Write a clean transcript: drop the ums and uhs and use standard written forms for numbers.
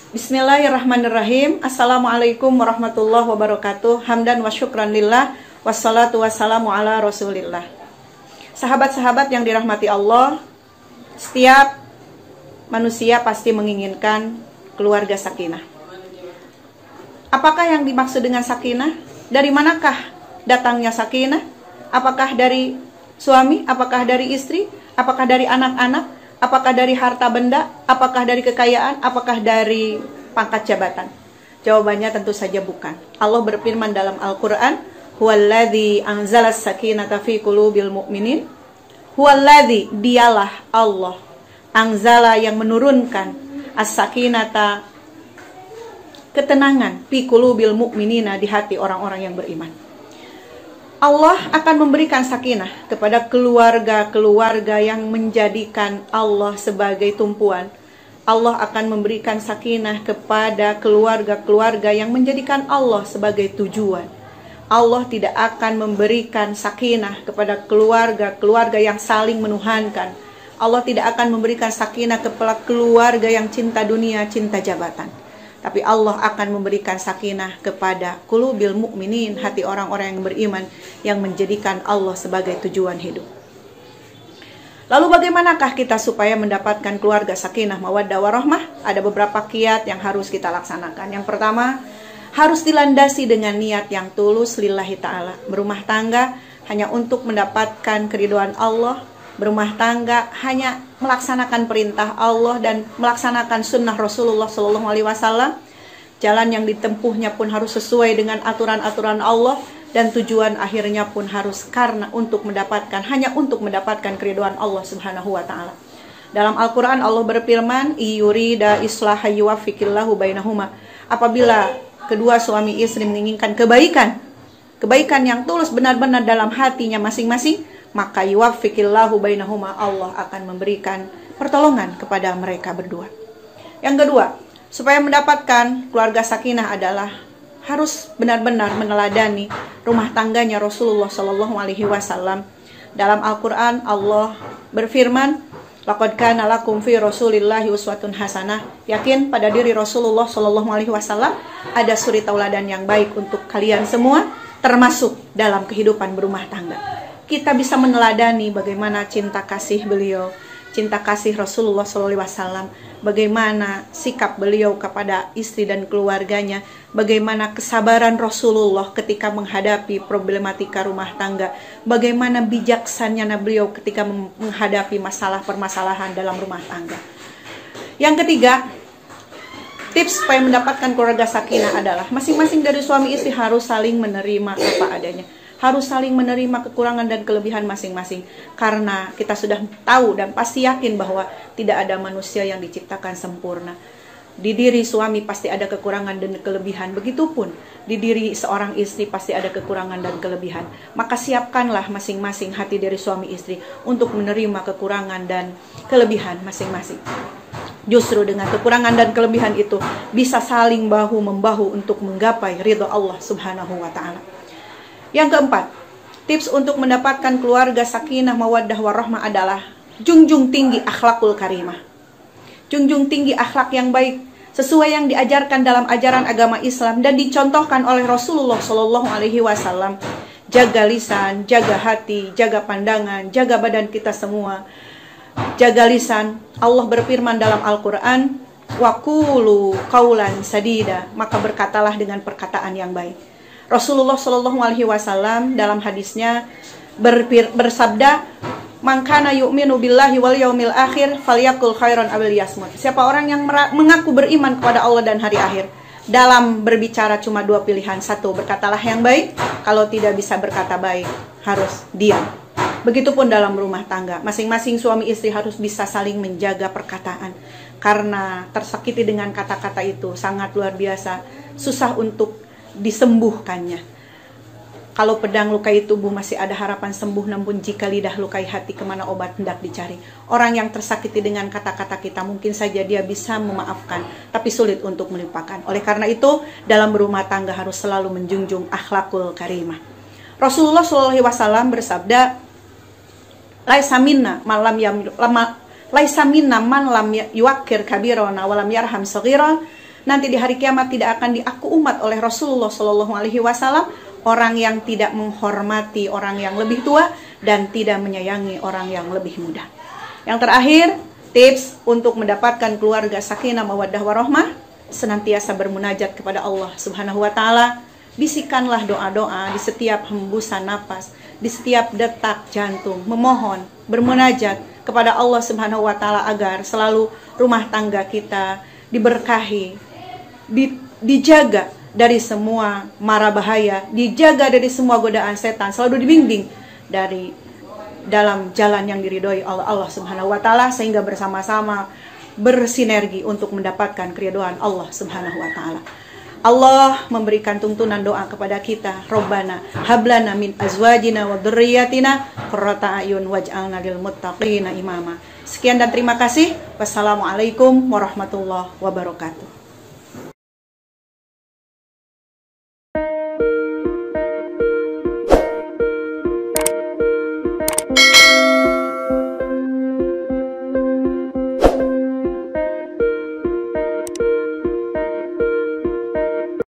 Bismillahirrahmanirrahim. Assalamualaikum warahmatullahi wabarakatuh. Hamdan wa syukran lillah. Wassalatu wassalamu ala rasulillah. Sahabat-sahabat yang dirahmati Allah, setiap manusia pasti menginginkan keluarga sakinah. Apakah yang dimaksud dengan sakinah? Dari manakah datangnya sakinah? Apakah dari suami? Apakah dari istri? Apakah dari anak-anak? Apakah dari harta benda? Apakah dari kekayaan? Apakah dari pangkat jabatan? Jawabannya tentu saja bukan. Allah berfirman dalam Al-Quran, Huwaladzi anzalas sakinata fi qulubil mu'minin. Huwaladzi, dialah Allah, anzala yang menurunkan as-sakinata, ketenangan, fi qulubil mu'minina, di hati orang-orang yang beriman. Allah akan memberikan sakinah kepada keluarga-keluarga yang menjadikan Allah sebagai tumpuan. Allah akan memberikan sakinah kepada keluarga-keluarga yang menjadikan Allah sebagai tujuan. Allah tidak akan memberikan sakinah kepada keluarga-keluarga yang saling menuhankan. Allah tidak akan memberikan sakinah kepada keluarga yang cinta dunia, cinta jabatan. Tapi Allah akan memberikan sakinah kepada qulubil mu'minin, hati orang-orang yang beriman, yang menjadikan Allah sebagai tujuan hidup. Lalu bagaimanakah kita supaya mendapatkan keluarga sakinah, mawaddah warahmah? Ada beberapa kiat yang harus kita laksanakan. Yang pertama, harus dilandasi dengan niat yang tulus lillahi ta'ala. Berumah tangga hanya untuk mendapatkan keridhaan Allah. Berumah tangga hanya melaksanakan perintah Allah dan melaksanakan sunnah Rasulullah SAW. Jalan yang ditempuhnya pun harus sesuai dengan aturan-aturan Allah, dan tujuan akhirnya pun harus hanya untuk mendapatkan keridhaan Allah Subhanahu wa taala. Dalam Al-Qur'an Allah berfirman, "Iyurida islaha yuwaffiqillahu bainahuma." Apabila kedua suami istri menginginkan kebaikan yang tulus benar-benar dalam hatinya masing-masing, maka yuwaffiqillahu bainahuma, Allah akan memberikan pertolongan kepada mereka berdua. Yang kedua, supaya mendapatkan keluarga sakinah adalah harus benar-benar meneladani rumah tangganya Rasulullah SAW. Dalam Al-Quran Allah berfirman, laqad kana lakum fi rasulillahi uswatun hasanah. Yakin pada diri Rasulullah SAW ada suri tauladan yang baik untuk kalian semua, termasuk dalam kehidupan berumah tangga. Kita bisa meneladani bagaimana cinta kasih beliau, cinta kasih Rasulullah SAW, bagaimana sikap beliau kepada istri dan keluarganya, bagaimana kesabaran Rasulullah ketika menghadapi problematika rumah tangga, bagaimana bijaksananya beliau ketika menghadapi permasalahan dalam rumah tangga. Yang ketiga, tips supaya mendapatkan keluarga sakinah adalah masing-masing dari suami istri harus saling menerima apa adanya. Harus saling menerima kekurangan dan kelebihan masing-masing. Karena kita sudah tahu dan pasti yakin bahwa tidak ada manusia yang diciptakan sempurna. Di diri suami pasti ada kekurangan dan kelebihan. Begitupun di diri seorang istri pasti ada kekurangan dan kelebihan. Maka siapkanlah masing-masing hati dari suami istri untuk menerima kekurangan dan kelebihan masing-masing. Justru dengan kekurangan dan kelebihan itu bisa saling bahu-membahu untuk menggapai ridha Allah Subhanahu wa taala. Yang keempat, tips untuk mendapatkan keluarga sakinah, mawaddah warahmah adalah junjung tinggi akhlakul karimah. Junjung tinggi akhlak yang baik sesuai yang diajarkan dalam ajaran agama Islam dan dicontohkan oleh Rasulullah SAW. Jaga lisan, jaga hati, jaga pandangan, jaga badan kita semua. Jaga lisan. Allah berfirman dalam Al-Quran, waqulu qaulan sadida, maka berkatalah dengan perkataan yang baik. Rasulullah SAW dalam hadisnya bersabda, "Man kana yu'minu billahi wal yaumil akhir falyaqul khairan aw liyasmut." Siapa orang yang mengaku beriman kepada Allah dan hari akhir, dalam berbicara cuma dua pilihan. Satu, berkatalah yang baik. Kalau tidak bisa berkata baik, harus diam. Begitupun dalam rumah tangga, masing-masing suami istri harus bisa saling menjaga perkataan. Karena tersakiti dengan kata-kata itu sangat luar biasa, susah untuk disembuhkannya. Kalau pedang lukai tubuh masih ada harapan sembuh, namun jika lidah lukai hati, kemana obat hendak dicari. Orang yang tersakiti dengan kata-kata kita mungkin saja dia bisa memaafkan, tapi sulit untuk melupakan. Oleh karena itu, dalam berumah tangga harus selalu menjunjung akhlakul karimah. Rasulullah SAW bersabda, laisa minna man lam yuwaqqir kabirana wa lam yarham saghira. nanti di hari kiamat tidak akan diaku umat oleh Rasulullah Shallallahu Alaihi Wasallam orang yang tidak menghormati orang yang lebih tua dan tidak menyayangi orang yang lebih muda. Yang terakhir, tips untuk mendapatkan keluarga sakinah mawaddah warahmah, senantiasa bermunajat kepada Allah Subhanahu wa taala. Bisikanlah doa-doa di setiap hembusan napas, di setiap detak jantung, memohon, bermunajat kepada Allah Subhanahu wa taala agar selalu rumah tangga kita diberkahi, dijaga dari semua mara bahaya, dijaga dari semua godaan setan, selalu dibimbing dari dalam jalan yang diridhoi oleh Allah Subhanahu wa taala, sehingga bersama-sama bersinergi untuk mendapatkan keridhaan Allah Subhanahu wa taala. Allah memberikan tuntunan doa kepada kita, Rabbana hablana min azwajina wa dzurriyyatina qurrata a'yun waj'alna lil muttaqina imama. Sekian dan terima kasih. Wassalamualaikum warahmatullahi wabarakatuh.